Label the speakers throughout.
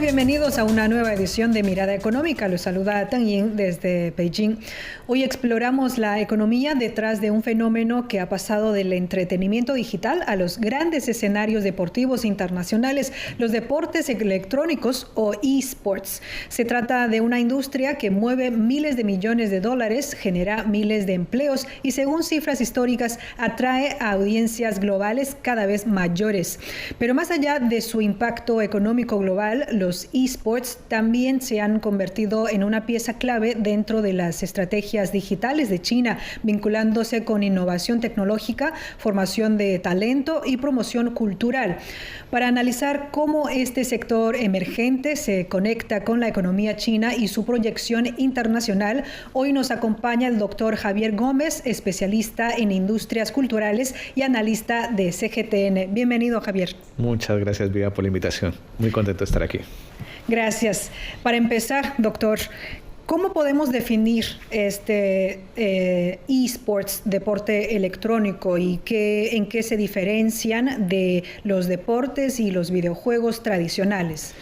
Speaker 1: y bienvenidos a una nueva edición de Mirada Económica. Los saluda Tang Yin desde Beijing. Hoy exploramos la economía detrás de un fenómeno que ha pasado del entretenimiento digital a los grandes escenarios deportivos internacionales, los deportes electrónicos o eSports. Se trata de una industria que mueve miles de millones de dólares, genera miles de empleos y, según cifras históricas, atrae a audiencias globales cada vez mayores. Pero más allá de su impacto económico global, los eSports también se han convertido en una pieza clave dentro de las estrategias digitales de China, vinculándose con innovación tecnológica, formación de talento y promoción cultural. Para analizar cómo este sector emergente se conecta con la economía china y su proyección internacional, hoy nos acompaña el doctor Javier Gómez, especialista en industrias culturales y analista de CGTN. Bienvenido, Javier.
Speaker 2: Muchas gracias, Vida, por la invitación. Muy contento de estar aquí.
Speaker 1: Gracias. Para empezar, doctor, ¿cómo podemos definir este eSports, deporte electrónico, y en qué se diferencian de los deportes y los videojuegos tradicionales?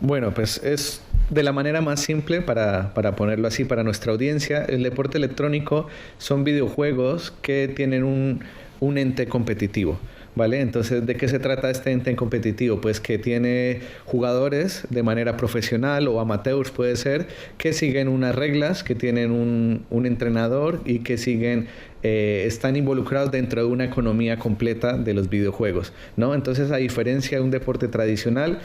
Speaker 2: Bueno, pues es de la manera más simple para ponerlo así para nuestra audiencia. El deporte electrónico son videojuegos que tienen un ente competitivo, ¿vale? Entonces, ¿de qué se trata este ente competitivo? Pues que tiene jugadores de manera profesional o amateurs, puede ser, que siguen unas reglas, que tienen un entrenador y que están involucrados dentro de una economía completa de los videojuegos, ¿no? Entonces, a diferencia de un deporte tradicional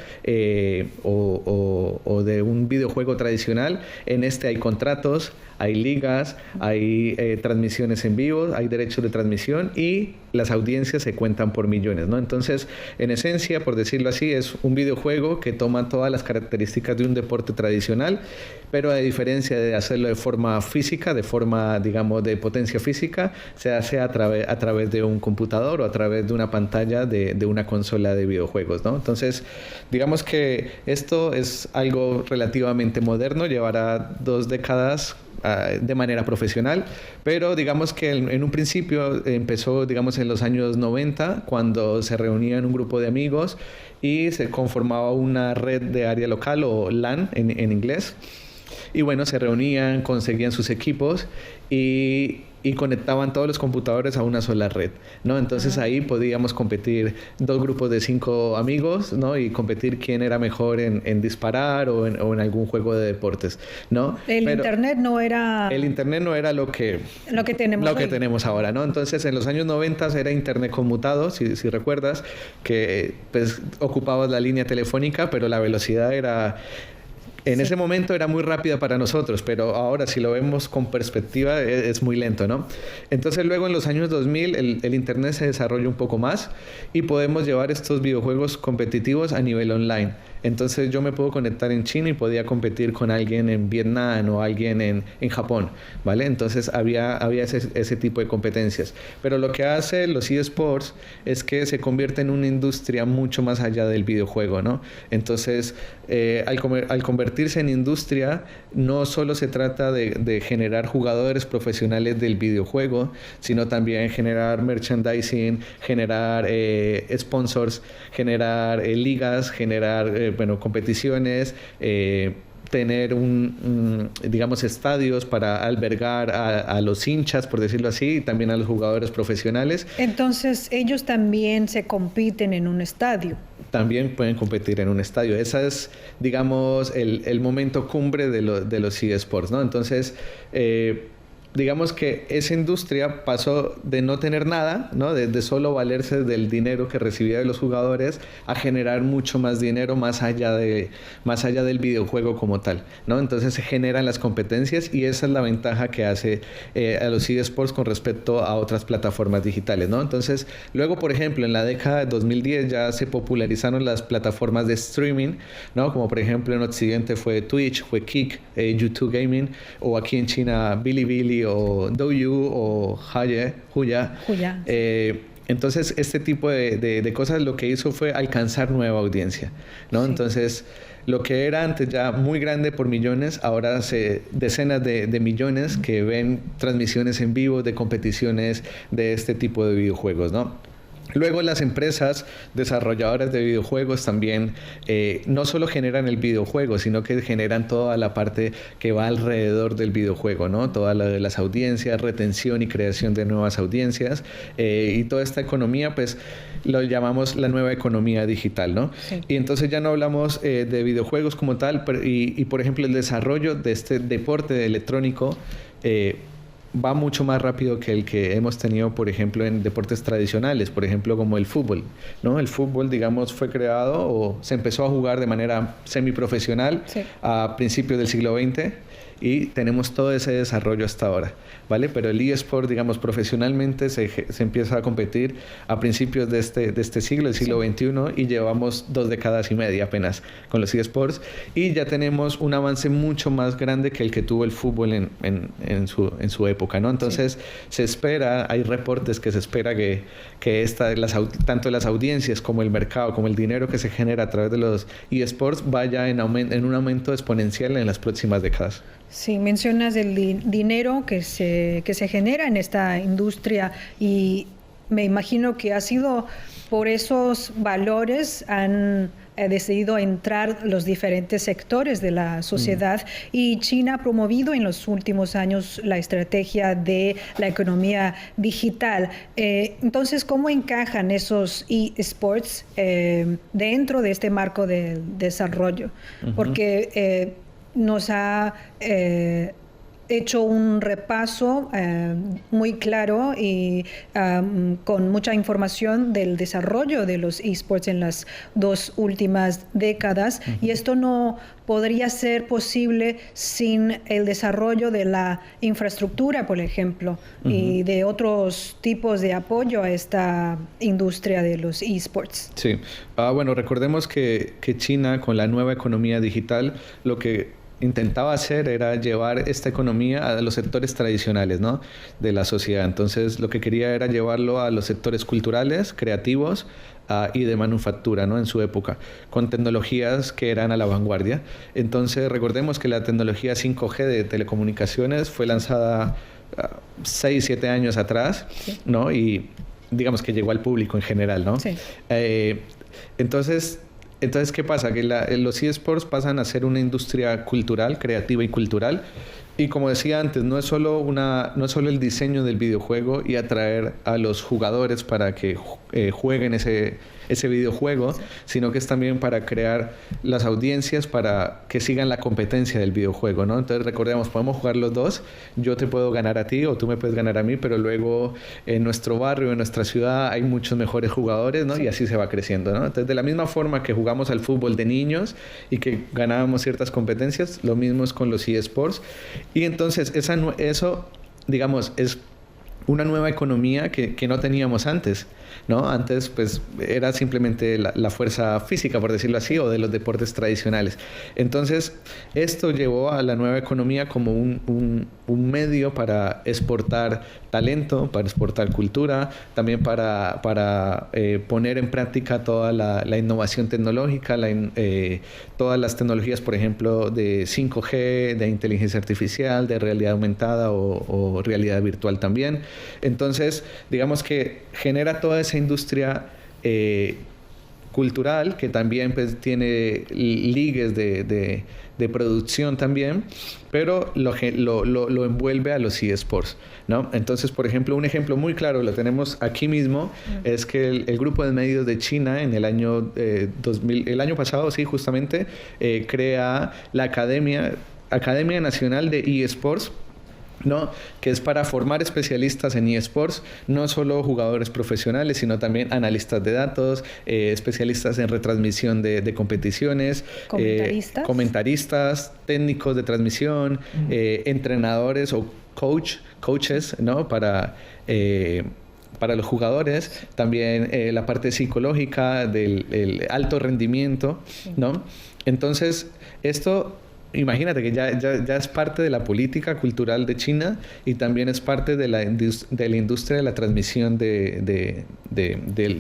Speaker 2: o de un videojuego tradicional, en este hay contratos, hay ligas, hay transmisiones en vivo, hay derechos de transmisión y las audiencias se cuentan por millones, ¿no? Entonces, en esencia, por decirlo así, es un videojuego que toma todas las características de un deporte tradicional, pero a diferencia de hacerlo de forma física, de forma, digamos, de potencia física, se hace a través de un computador o a través de una pantalla de una consola de videojuegos, ¿no? Entonces, digamos que esto es algo relativamente moderno, llevará 2 décadas de manera profesional, pero digamos que en un principio empezó, digamos, en los años 90, cuando se reunían un grupo de amigos y se conformaba una red de área local o LAN en inglés. Y bueno, se reunían, conseguían sus equipos y conectaban todos los computadores a una sola red, ¿no? Entonces ahí podíamos competir 2 grupos de 5 amigos, ¿no? Y competir quién era mejor en disparar o en algún juego de deportes, ¿no?
Speaker 1: Pero Internet no era
Speaker 2: lo que tenemos ahora, ¿no? Entonces en los años 90 era Internet conmutado, si recuerdas, que pues ocupabas la línea telefónica, pero la velocidad era... En ese momento era muy rápida para nosotros, pero ahora si lo vemos con perspectiva es muy lento, ¿no? Entonces luego en los años 2000 el Internet se desarrolla un poco más y podemos llevar estos videojuegos competitivos a nivel online. Entonces yo me puedo conectar en China y podía competir con alguien en Vietnam o alguien en Japón, ¿vale? Entonces había ese tipo de competencias. Pero lo que hace los eSports es que se convierte en una industria mucho más allá del videojuego, ¿no? Entonces al convertirse en industria, no solo se trata de generar jugadores profesionales del videojuego, sino también generar merchandising, generar sponsors, generar ligas, generar competiciones, tener digamos, estadios para albergar a los hinchas, por decirlo así, y también a los jugadores profesionales.
Speaker 1: Entonces, ellos también se compiten en un estadio.
Speaker 2: También pueden competir en un estadio. Ese es, digamos, el momento cumbre de los eSports, ¿no? Entonces, digamos que esa industria pasó de no tener nada, ¿no? De solo valerse del dinero que recibía de los jugadores, a generar mucho más dinero más allá del videojuego como tal, ¿no? Entonces se generan las competencias y esa es la ventaja que hace a los eSports con respecto a otras plataformas digitales, ¿no? Entonces luego, por ejemplo, en la década de 2010 ya se popularizaron las plataformas de streaming, ¿no? Como por ejemplo en Occidente fue Twitch, fue Kick, YouTube Gaming, o aquí en China Bilibili o Douyu o Huya. Entonces, este tipo de cosas lo que hizo fue alcanzar nueva audiencia, ¿no? Sí. Entonces, lo que era antes ya muy grande por millones, ahora decenas de millones que ven transmisiones en vivo de competiciones de este tipo de videojuegos, ¿no? Luego las empresas desarrolladoras de videojuegos también no solo generan el videojuego, sino que generan toda la parte que va alrededor del videojuego, ¿no? Toda la de las audiencias, retención y creación de nuevas audiencias, y toda esta economía, pues lo llamamos la nueva economía digital, ¿no? Sí. Y entonces ya no hablamos de videojuegos como tal, y por ejemplo el desarrollo de este deporte electrónico va mucho más rápido que el que hemos tenido, por ejemplo, en deportes tradicionales, por ejemplo, como el fútbol, ¿no? El fútbol, digamos, fue creado o se empezó a jugar de manera semiprofesional a principios del siglo XX y tenemos todo ese desarrollo hasta ahora, ¿vale? Pero el eSport, digamos, profesionalmente se empieza a competir a principios de este siglo, el siglo XXI, y llevamos 2 décadas y media apenas con los eSports, y ya tenemos un avance mucho más grande que el que tuvo el fútbol en su época, ¿no? Entonces, se espera, hay reportes que se espera que tanto las audiencias como el mercado, como el dinero que se genera a través de los eSports vaya en un aumento exponencial en las próximas décadas.
Speaker 1: Sí, mencionas el dinero que se genera en esta industria y me imagino que ha sido por esos valores han decidido entrar los diferentes sectores de la sociedad y China ha promovido en los últimos años la estrategia de la economía digital. Entonces, ¿cómo encajan esos eSports dentro de este marco de desarrollo? Porque nos ha hecho un repaso muy claro y con mucha información del desarrollo de los eSports en las 2 últimas décadas y esto no podría ser posible sin el desarrollo de la infraestructura, por ejemplo, y de otros tipos de apoyo a esta industria de los eSports.
Speaker 2: Sí, bueno, recordemos que China con la nueva economía digital lo que intentaba hacer era llevar esta economía a los sectores tradicionales, ¿no? de la sociedad. Entonces, lo que quería era llevarlo a los sectores culturales, creativos y de manufactura, ¿no? en su época, con tecnologías que eran a la vanguardia. Entonces, recordemos que la tecnología 5G de telecomunicaciones fue lanzada 6, 7 años atrás, ¿no? Y digamos que llegó al público en general, ¿no? Sí. Entonces, ¿qué pasa? Que los eSports pasan a ser una industria cultural, creativa y cultural. Y como decía antes, no es solo el diseño del videojuego y atraer a los jugadores para que jueguen ese videojuego, sino que es también para crear las audiencias para que sigan la competencia del videojuego, ¿no? Entonces recordemos, podemos jugar los dos, yo te puedo ganar a ti o tú me puedes ganar a mí, pero luego en nuestro barrio, en nuestra ciudad hay muchos mejores jugadores, ¿no? Y así se va creciendo, ¿no? Entonces de la misma forma que jugamos al fútbol de niños y que ganábamos ciertas competencias, lo mismo es con los eSports. Y entonces eso, digamos, es una nueva economía que no teníamos antes, ¿no? Antes, pues, era simplemente la fuerza física, por decirlo así, o de los deportes tradicionales. Entonces, esto llevó a la nueva economía como un medio para exportar talento, para exportar cultura, también para poner en práctica toda la innovación tecnológica, todas las tecnologías, por ejemplo, de 5G, de inteligencia artificial, de realidad aumentada o realidad virtual también. Entonces, digamos que genera toda esa industria cultural que también pues, tiene ligues de producción también, pero lo envuelve a los eSports, ¿no? Entonces, por ejemplo, un ejemplo muy claro, lo tenemos aquí mismo, es que el grupo de medios de China en el año 2000, el año pasado, sí, justamente, crea la Academia Nacional de eSports, ¿no? Que es para formar especialistas en eSports, no solo jugadores profesionales, sino también analistas de datos, especialistas en retransmisión de competiciones, comentaristas, técnicos de transmisión, entrenadores o coaches, ¿no? Para los jugadores, también la parte psicológica del alto rendimiento, ¿no? Entonces, esto... Imagínate que ya es parte de la política cultural de China y también es parte de la industria de la transmisión del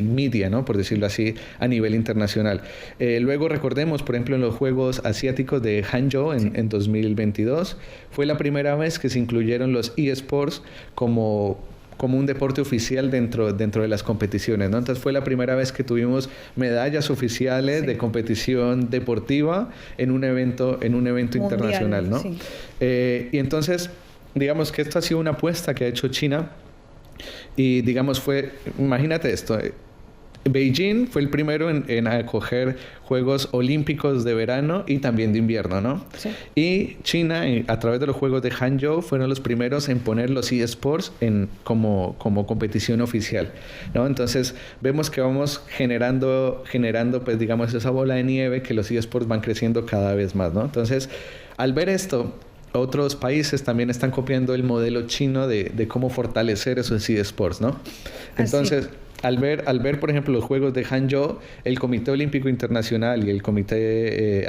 Speaker 2: media, ¿no? Por decirlo así, a nivel internacional. Luego recordemos, por ejemplo, en los Juegos Asiáticos de Hangzhou en 2022, fue la primera vez que se incluyeron los eSports como como un deporte oficial dentro de las competiciones, ¿no? Entonces fue la primera vez que tuvimos medallas oficiales de competición deportiva en un evento mundial, internacional, ¿no? Sí. Y entonces, digamos que esto ha sido una apuesta que ha hecho China y, digamos, imagínate esto, Beijing fue el primero en acoger Juegos Olímpicos de verano y también de invierno, ¿no? Sí. Y China, a través de los Juegos de Hangzhou, fueron los primeros en poner los eSports como competición oficial, ¿no? Entonces, vemos que vamos generando, pues, digamos, esa bola de nieve que los eSports van creciendo cada vez más, ¿no? Entonces, al ver esto, otros países también están copiando el modelo chino de cómo fortalecer esos eSports, ¿no? Entonces, al ver, por ejemplo, los Juegos de Hangzhou, el Comité Olímpico Internacional y el Comité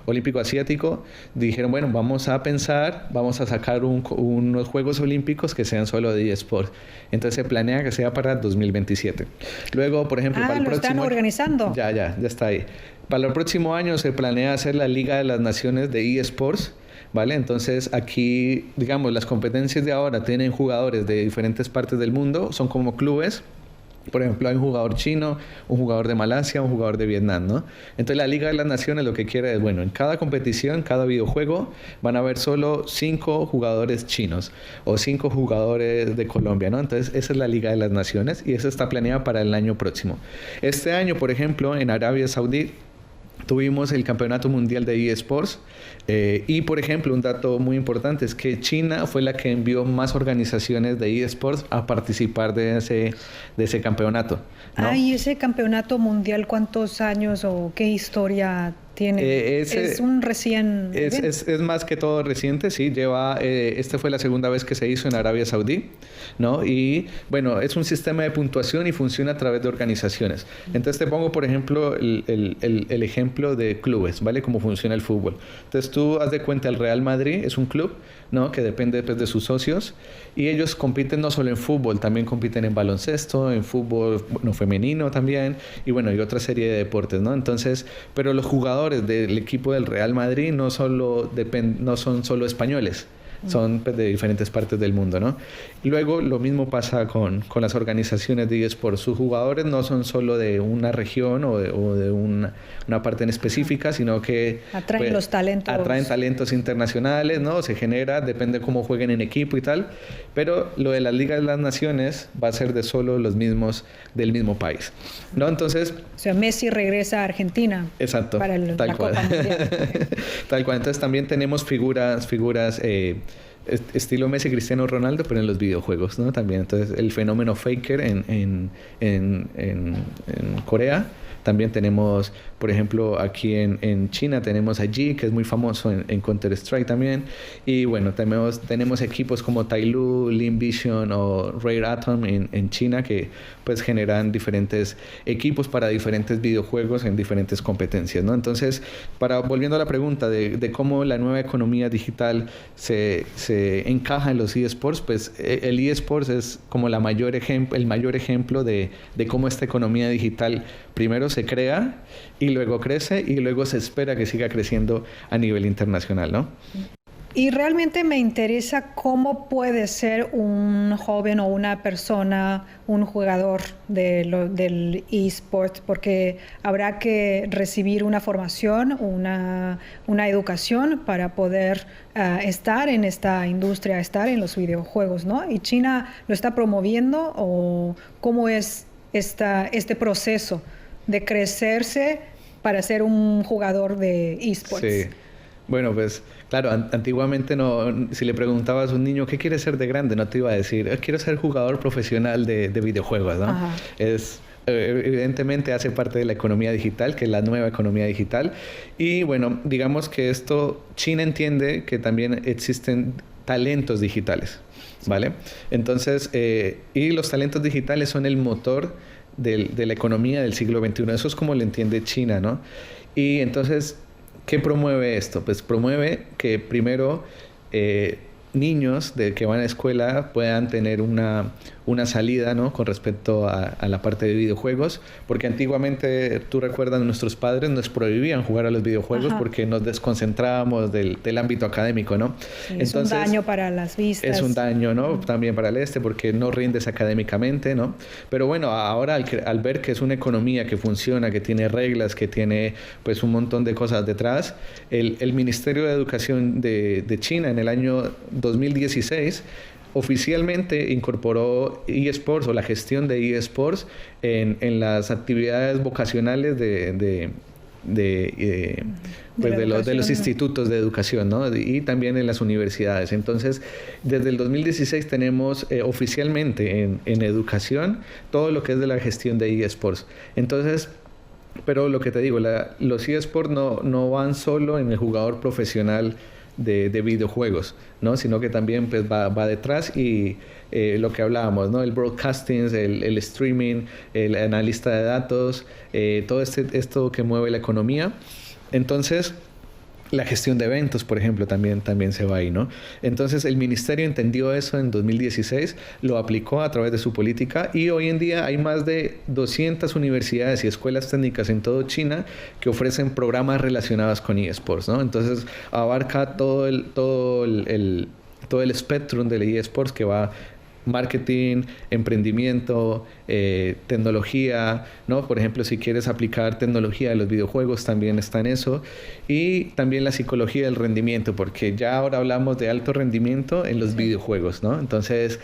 Speaker 2: Olímpico Asiático dijeron, bueno, vamos a sacar unos Juegos Olímpicos que sean solo de eSports. Entonces se planea que sea para 2027. Luego, por ejemplo, para el próximo
Speaker 1: están organizando.
Speaker 2: Ya está ahí. Para el próximo año se planea hacer la Liga de las Naciones de eSports, ¿vale? Entonces aquí, digamos, las competencias de ahora tienen jugadores de diferentes partes del mundo, son como clubes. Por ejemplo, hay un jugador chino, un jugador de Malasia, un jugador de Vietnam, ¿no? Entonces la Liga de las Naciones lo que quiere es, bueno, en cada competición, cada videojuego, van a haber solo 5 jugadores chinos o 5 jugadores de Colombia, ¿no? Entonces esa es la Liga de las Naciones y eso está planeada para el año próximo. Este año, por ejemplo, en Arabia Saudí, tuvimos el Campeonato Mundial de eSports y, por ejemplo, un dato muy importante es que China fue la que envió más organizaciones de eSports a participar de ese campeonato, ¿no?
Speaker 1: ¿Y ese campeonato mundial cuántos años o qué historia tiene? Es un recién...
Speaker 2: Es más que todo reciente, sí. Esta fue la segunda vez que se hizo en Arabia Saudí, ¿no? Y, bueno, es un sistema de puntuación y funciona a través de organizaciones. Entonces te pongo, por ejemplo, el ejemplo de clubes, ¿vale? Cómo funciona el fútbol. Entonces tú haz de cuenta, el Real Madrid es un club, ¿no? Que depende, pues, de sus socios y ellos compiten no solo en fútbol, también compiten en baloncesto, en fútbol, bueno, femenino también y, bueno, y otra serie de deportes, ¿no? Entonces, pero los jugadores del equipo del Real Madrid no son solo españoles, son, pues, de diferentes partes del mundo, ¿no? Luego lo mismo pasa con las organizaciones de eSports. Sus jugadores no son solo de una región o de una parte en específica, sino que
Speaker 1: atraen los talentos.
Speaker 2: Atraen talentos internacionales, ¿no? Se genera, depende de cómo jueguen en equipo y tal, pero lo de la Liga de las Naciones va a ser de solo los mismos del mismo país, ¿no? Entonces...
Speaker 1: O sea, Messi regresa a Argentina.
Speaker 2: Exacto.
Speaker 1: Para la Copa Mundial.
Speaker 2: Tal cual. Entonces también tenemos figuras estilo Messi, Cristiano Ronaldo, pero en los videojuegos, ¿no? También. Entonces el fenómeno Faker en Corea. También tenemos, por ejemplo, aquí en China tenemos a G, que es muy famoso en Counter-Strike también. Y bueno, tenemos equipos como Tailu, Lean Vision o Rare Atom en China que, pues, generan diferentes equipos para diferentes videojuegos en diferentes competencias, ¿no? Entonces, volviendo a la pregunta de cómo la nueva economía digital se encaja en los eSports, pues el eSports es como el mayor ejemplo de cómo esta economía digital primero se crea y luego crece y luego se espera que siga creciendo a nivel internacional, ¿no?
Speaker 1: Y realmente me interesa cómo puede ser un joven o una persona, un jugador del eSport, porque habrá que recibir una formación, una educación para poder estar en esta industria, estar en los videojuegos, ¿no? ¿Y China lo está promoviendo o cómo es este proceso de crecerse para ser un jugador de eSports?
Speaker 2: Sí. Bueno, pues claro, antiguamente si le preguntabas a un niño ¿qué quieres ser de grande? No te iba a decir quiero ser jugador profesional de videojuegos, ¿no? Ajá. Evidentemente hace parte de la economía digital, que es la nueva economía digital. Y bueno, digamos que China entiende que también existen talentos digitales, ¿vale? Entonces, y los talentos digitales son el motor de la economía del siglo XXI. Eso es como lo entiende China, ¿no? Y entonces, ¿qué promueve esto? Pues promueve que primero niños que van a escuela puedan tener una salida, ¿no? Con respecto a la parte de videojuegos, porque antiguamente, tú recuerdas, nuestros padres nos prohibían jugar a los videojuegos porque nos desconcentrábamos del ámbito académico, ¿no?
Speaker 1: Sí, entonces, es un daño para las vistas.
Speaker 2: Es un daño, ¿no? También para porque no rindes académicamente, ¿no? Pero bueno, ahora al ver que es una economía que funciona, que tiene reglas, que tiene pues un montón de cosas detrás, el Ministerio de Educación de China en el año 2016 oficialmente incorporó eSports o la gestión de eSports en las actividades vocacionales de los institutos de educación, ¿no? Y también en las universidades. Entonces, desde el 2016 tenemos oficialmente en educación todo lo que es de la gestión de eSports. Entonces, pero lo que te digo, los eSports no van solo en el jugador profesional de videojuegos, ¿no? Sino que también pues va detrás y lo que hablábamos, ¿no? El broadcasting, el streaming, el analista de datos, todo esto que mueve la economía. Entonces, la gestión de eventos, por ejemplo, también se va ahí, ¿no? Entonces, el ministerio entendió eso en 2016, lo aplicó a través de su política y hoy en día hay más de 200 universidades y escuelas técnicas en todo China que ofrecen programas relacionados con eSports, ¿no? Entonces, abarca todo el espectrum del eSports, que va marketing, emprendimiento, tecnología, ¿no? Por ejemplo, si quieres aplicar tecnología de los videojuegos, también está en eso. Y también la psicología del rendimiento, porque ya ahora hablamos de alto rendimiento en los videojuegos, ¿no? Entonces,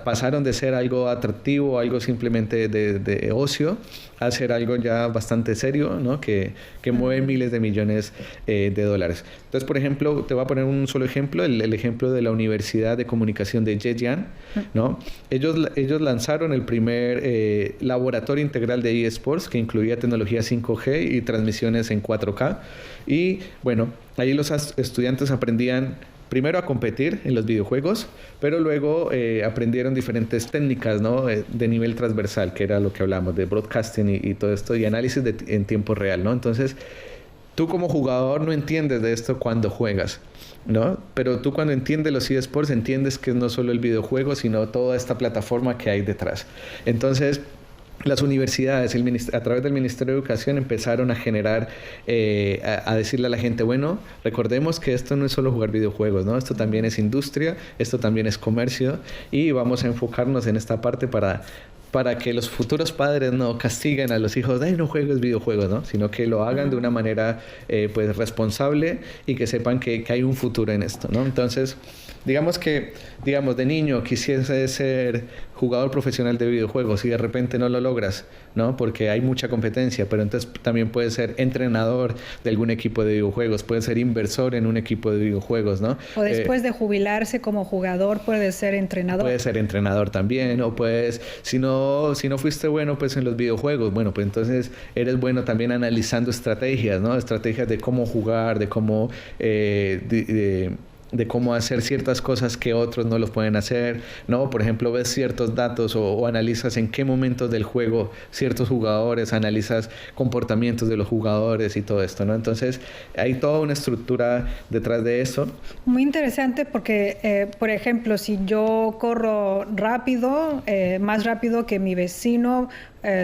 Speaker 2: pasaron de ser algo atractivo, algo simplemente de ocio, a ser algo ya bastante serio, ¿no? Que mueve miles de millones de dólares. Entonces, por ejemplo, te voy a poner un solo ejemplo, el ejemplo de la Universidad de Comunicación de Zhejiang, ¿no? Ellos lanzaron el primer laboratorio integral de eSports que incluía tecnología 5G y transmisiones en 4K. Y bueno, ahí los estudiantes aprendían primero a competir en los videojuegos, pero luego aprendieron diferentes técnicas, ¿no? De nivel transversal, que era lo que hablamos de broadcasting y todo esto, y análisis en tiempo real, ¿no? Entonces, tú como jugador no entiendes de esto cuando juegas, ¿no? Pero tú cuando entiendes los eSports entiendes que no solo el videojuego, sino toda esta plataforma que hay detrás. Entonces, las universidades, a través del Ministerio de Educación, empezaron a generar, a decirle a la gente, bueno, recordemos que esto no es solo jugar videojuegos, ¿no? Esto también es industria, esto también es comercio, y vamos a enfocarnos en esta parte para que los futuros padres no castiguen a los hijos, no juegues videojuegos, ¿no? Sino que lo hagan de una manera pues responsable y que sepan que hay un futuro en esto, ¿no? Entonces, digamos de niño quisiese ser jugador profesional de videojuegos y de repente no lo logras, ¿no? Porque hay mucha competencia, pero entonces también puedes ser entrenador de algún equipo de videojuegos, puedes ser inversor en un equipo de videojuegos, ¿no?
Speaker 1: O después de jubilarse como jugador, puedes ser entrenador.
Speaker 2: Puedes ser entrenador también, o puedes, si no fuiste bueno pues en los videojuegos, bueno, pues entonces eres bueno también analizando estrategias, ¿no? Estrategias de cómo jugar, de cómo de cómo hacer ciertas cosas que otros no los pueden hacer, ¿no? Por ejemplo, ves ciertos datos o analizas en qué momentos del juego ciertos jugadores, analizas comportamientos de los jugadores y todo esto, ¿no? Entonces, hay toda una estructura detrás de eso.
Speaker 1: Muy interesante porque, por ejemplo, si yo corro rápido, más rápido que mi vecino,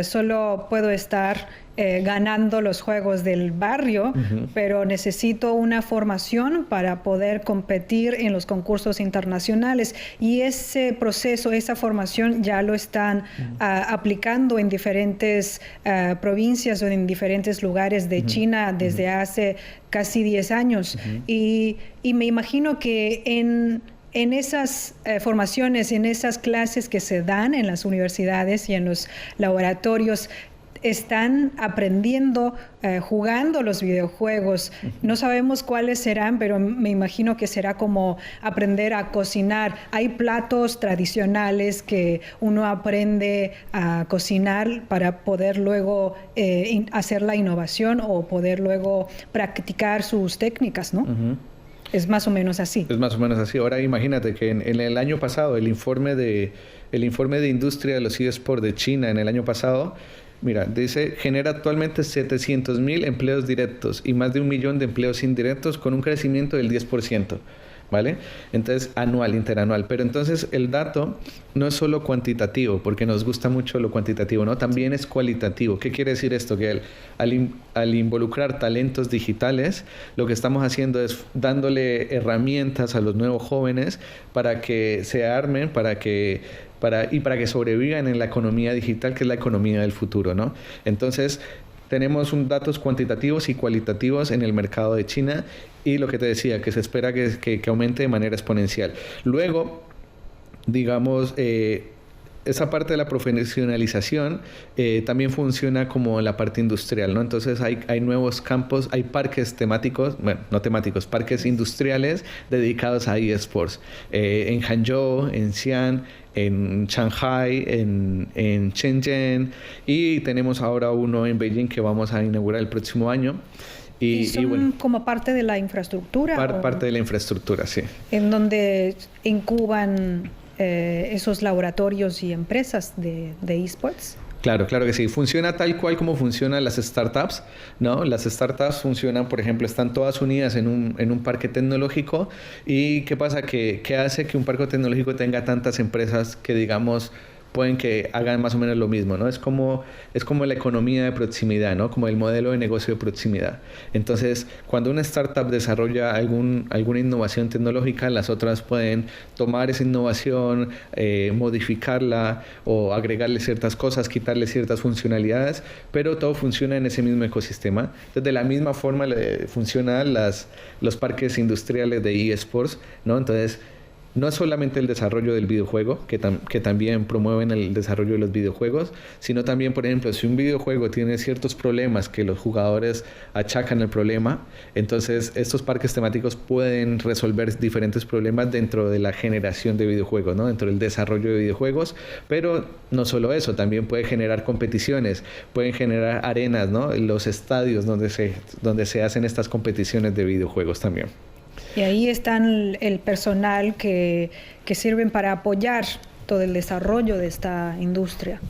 Speaker 1: solo puedo estar ganando los juegos del barrio, pero necesito una formación para poder competir en los concursos internacionales. Y ese proceso, esa formación ya lo están aplicando en diferentes provincias o en diferentes lugares de China desde hace casi 10 años. Y me imagino que en esas formaciones, en esas clases que se dan en las universidades y en los laboratorios, están aprendiendo jugando los videojuegos. No sabemos cuáles serán, pero me imagino que será como aprender a cocinar. Hay platos tradicionales que uno aprende a cocinar para poder luego hacer la innovación o poder luego practicar sus técnicas, ¿no? Es más o menos así.
Speaker 2: Es más o menos así. Ahora imagínate que en el año pasado, el informe de industria de los eSports de China en el año pasado, mira, dice, genera actualmente 700,000 empleos directos y más de 1 millón de empleos indirectos con un crecimiento del 10%. ¿vale? Entonces, anual, interanual. Pero entonces el dato no es solo cuantitativo, porque nos gusta mucho lo cuantitativo, ¿no? También es cualitativo. ¿Qué quiere decir esto? Que al involucrar talentos digitales, lo que estamos haciendo es dándole herramientas a los nuevos jóvenes para que se armen, para que sobrevivan en la economía digital, que es la economía del futuro, ¿no? Entonces, tenemos datos cuantitativos y cualitativos en el mercado de China y lo que te decía, que se espera que aumente de manera exponencial. Luego, digamos, esa parte de la profesionalización también funciona como la parte industrial, ¿no? Entonces hay nuevos campos, hay parques temáticos, bueno, no temáticos, parques industriales dedicados a eSports. En Hangzhou, en Xi'an, en Shanghai, en Shenzhen, y tenemos ahora uno en Beijing que vamos a inaugurar el próximo año.
Speaker 1: ¿Y son bueno, como parte de la infraestructura?
Speaker 2: Parte de la infraestructura, sí.
Speaker 1: En donde incuban esos laboratorios y empresas de eSports.
Speaker 2: Claro que sí. Funciona tal cual como funcionan las startups, ¿no? Las startups funcionan, por ejemplo, están todas unidas en un parque tecnológico. ¿Y qué pasa? ¿Qué hace que un parque tecnológico tenga tantas empresas que, digamos, pueden que hagan más o menos lo mismo, ¿no? Es como la economía de proximidad, ¿no? Como el modelo de negocio de proximidad. Entonces, cuando una startup desarrolla alguna innovación tecnológica, las otras pueden tomar esa innovación, modificarla o agregarle ciertas cosas, quitarle ciertas funcionalidades, pero todo funciona en ese mismo ecosistema. Entonces, de la misma forma funcionan los parques industriales de eSports, ¿no? Entonces, no es solamente el desarrollo del videojuego, que también promueven el desarrollo de los videojuegos, sino también, por ejemplo, si un videojuego tiene ciertos problemas que los jugadores achacan el problema, entonces estos parques temáticos pueden resolver diferentes problemas dentro de la generación de videojuegos, ¿no? Dentro del desarrollo de videojuegos, pero no solo eso, también puede generar competiciones, pueden generar arenas, ¿no? Los estadios donde se hacen estas competiciones de videojuegos también.
Speaker 1: Y ahí están el personal que sirven para apoyar todo el desarrollo de esta industria,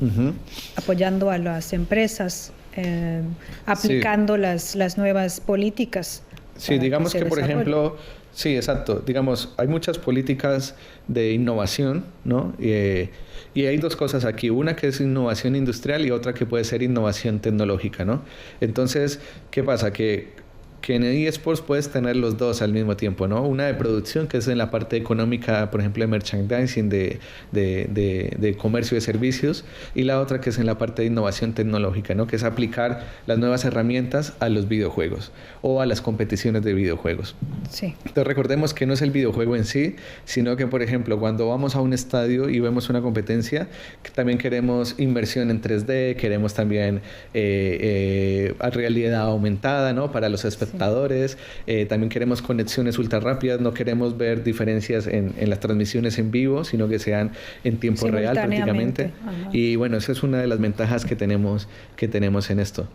Speaker 1: apoyando a las empresas, aplicando las nuevas políticas.
Speaker 2: Sí, digamos que por ejemplo, sí, exacto. Digamos, hay muchas políticas de innovación, ¿no? Y hay dos cosas aquí. Una que es innovación industrial y otra que puede ser innovación tecnológica, ¿no? Entonces, ¿qué pasa? Que en eSports puedes tener los dos al mismo tiempo, ¿no? Una de producción, que es en la parte económica, por ejemplo, de merchandising, de comercio de servicios, y la otra que es en la parte de innovación tecnológica, ¿no? Que es aplicar las nuevas herramientas a los videojuegos o a las competiciones de videojuegos.
Speaker 1: Sí.
Speaker 2: Entonces recordemos que no es el videojuego en sí, sino que, por ejemplo, cuando vamos a un estadio y vemos una competencia, también queremos inversión en 3D, queremos también realidad aumentada, ¿no? Para los espectadores. También queremos conexiones ultra rápidas, no queremos ver diferencias en las transmisiones en vivo, sino que sean en tiempo real prácticamente. Ajá. Y bueno, esa es una de las ventajas que tenemos en esto.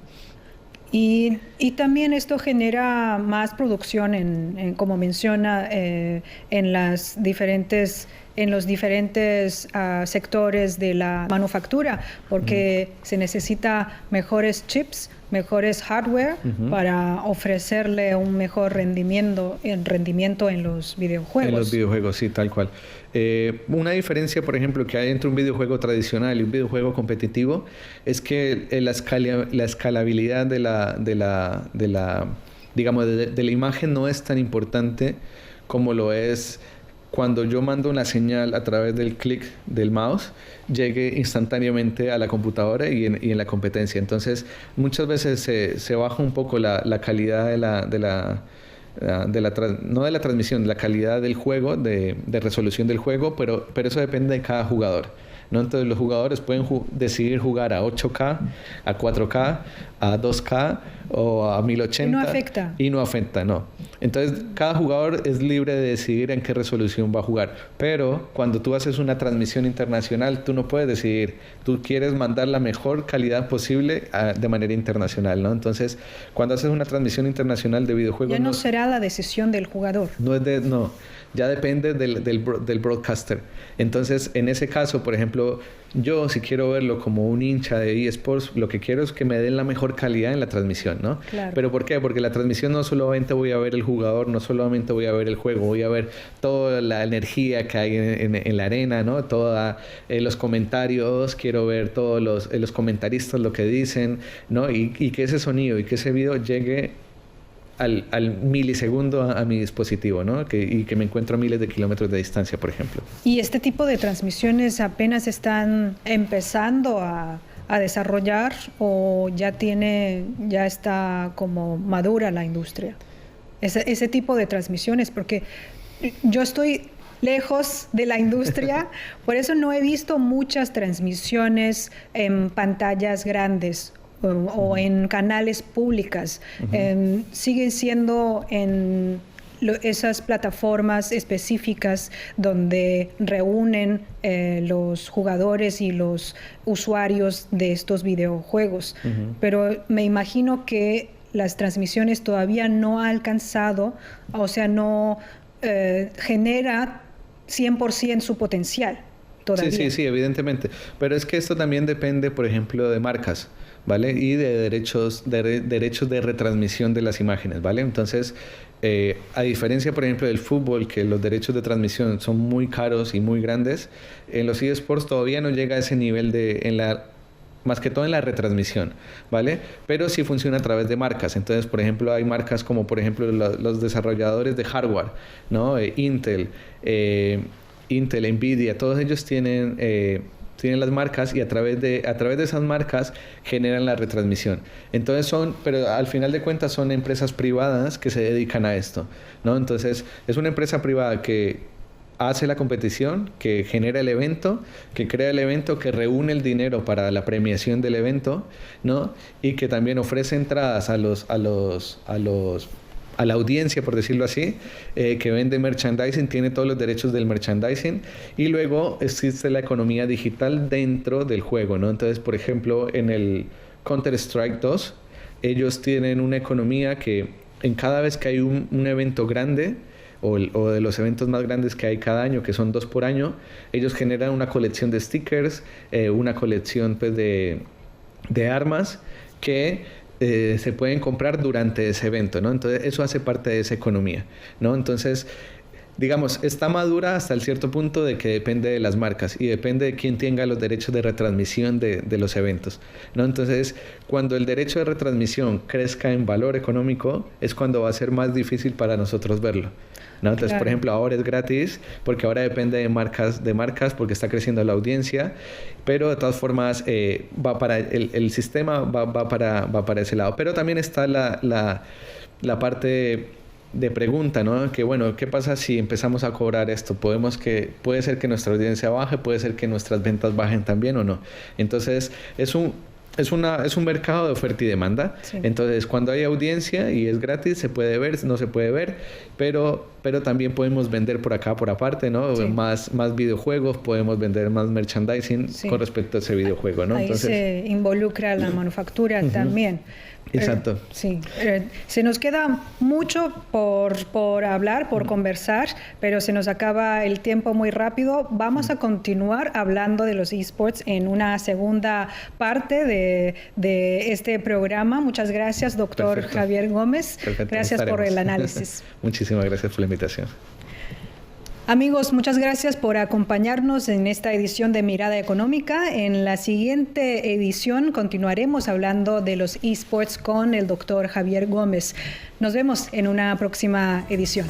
Speaker 1: Y también esto genera más producción como menciona, en los diferentes sectores de la manufactura, porque se necesita mejores chips, mejores hardware para ofrecerle un mejor rendimiento en los videojuegos.
Speaker 2: En los videojuegos, sí, tal cual. Una diferencia, por ejemplo, que hay entre un videojuego tradicional y un videojuego competitivo es que la escalabilidad de la imagen no es tan importante como lo es cuando yo mando una señal a través del clic del mouse, llegue instantáneamente a la computadora y en la competencia. Entonces, muchas veces se baja un poco la calidad no de la transmisión, la calidad del juego, de resolución del juego, pero eso depende de cada jugador, ¿no? Entonces los jugadores pueden decidir jugar a 8K, a 4K, a 2K o a 1080. Y no afecta, no. Entonces cada jugador es libre de decidir en qué resolución va a jugar. Pero cuando tú haces una transmisión internacional, tú no puedes decidir. Tú quieres mandar la mejor calidad posible de manera internacional, ¿no? Entonces cuando haces una transmisión internacional de videojuegos...
Speaker 1: Ya no será la decisión del jugador.
Speaker 2: No, ya depende del broadcaster. Entonces, en ese caso, por ejemplo, yo si quiero verlo como un hincha de eSports, lo que quiero es que me den la mejor calidad en la transmisión, ¿no?
Speaker 1: Claro.
Speaker 2: ¿Pero por qué? Porque la transmisión no solamente voy a ver el jugador, no solamente voy a ver el juego, voy a ver toda la energía que hay en la arena, ¿no? Todos los comentarios, quiero ver todos los comentaristas lo que dicen, ¿no? Y que ese sonido y que ese video llegue al milisegundo a mi dispositivo, ¿no? Y que me encuentro a miles de kilómetros de distancia, por ejemplo.
Speaker 1: ¿Y este tipo de transmisiones apenas están empezando a desarrollar o ya está como madura la industria? Ese tipo de transmisiones, porque yo estoy lejos de la industria, por eso no he visto muchas transmisiones en pantallas grandes o en canales públicas. Siguen siendo en esas plataformas específicas donde reúnen los jugadores y los usuarios de estos videojuegos. Pero me imagino que las transmisiones todavía no ha alcanzado, o sea, no genera 100% su potencial todavía.
Speaker 2: Sí, evidentemente. Pero es que esto también depende, por ejemplo, de marcas, ¿vale? Y de derechos de retransmisión de las imágenes, ¿vale? Entonces, a diferencia, por ejemplo, del fútbol, que los derechos de transmisión son muy caros y muy grandes, en los eSports todavía no llega a ese nivel más que todo en la retransmisión, ¿vale? Pero sí funciona a través de marcas. Entonces, por ejemplo, hay marcas como, por ejemplo, los desarrolladores de hardware, ¿no? Intel, Nvidia, todos ellos tienen las marcas y a través de esas marcas generan la retransmisión. Entonces pero al final de cuentas son empresas privadas que se dedican a esto, ¿no? Entonces, es una empresa privada que hace la competición, que genera el evento, que crea el evento, que reúne el dinero para la premiación del evento, ¿no? Y que también ofrece entradas a la audiencia, por decirlo así, que vende merchandising, tiene todos los derechos del merchandising, y luego existe la economía digital dentro del juego, ¿no? Entonces, por ejemplo, en el Counter-Strike 2, ellos tienen una economía que en cada vez que hay un evento grande, o de los eventos más grandes que hay cada año, que son 2 por año, ellos generan una colección de stickers, una colección pues, de armas que se pueden comprar durante ese evento, ¿no? Entonces, eso hace parte de esa economía, ¿no? Entonces, digamos, está madura hasta el cierto punto de que depende de las marcas y depende de quién tenga los derechos de retransmisión de los eventos, ¿no? Entonces, cuando el derecho de retransmisión crezca en valor económico, es cuando va a ser más difícil para nosotros verlo, ¿no? Entonces, claro. Por ejemplo, ahora es gratis porque ahora depende de marcas porque está creciendo la audiencia, pero de todas formas va para el sistema va para ese lado. Pero también está la parte de pregunta, ¿no? Que bueno, ¿qué pasa si empezamos a cobrar esto? Puede ser que nuestra audiencia baje, puede ser que nuestras ventas bajen también o no. Entonces, es un mercado de oferta y demanda. Sí. Entonces, cuando hay audiencia y es gratis, se puede ver, no se puede ver, pero también podemos vender por acá, por aparte, ¿no? Sí. Más videojuegos, podemos vender más merchandising con respecto a ese videojuego, ¿no?
Speaker 1: Ahí entonces, se involucra la manufactura también.
Speaker 2: Exacto.
Speaker 1: Sí. Se nos queda mucho por hablar, por conversar, pero se nos acaba el tiempo muy rápido. Vamos a continuar hablando de los eSports en una segunda parte de este programa. Muchas gracias, doctor Perfecto. Javier Gómez.
Speaker 2: Perfecto.
Speaker 1: Gracias por el análisis.
Speaker 2: Muchísimas gracias por la invitación.
Speaker 1: Amigos, muchas gracias por acompañarnos en esta edición de Mirada Económica. En la siguiente edición continuaremos hablando de los eSports con el doctor Javier Gómez. Nos vemos en una próxima edición.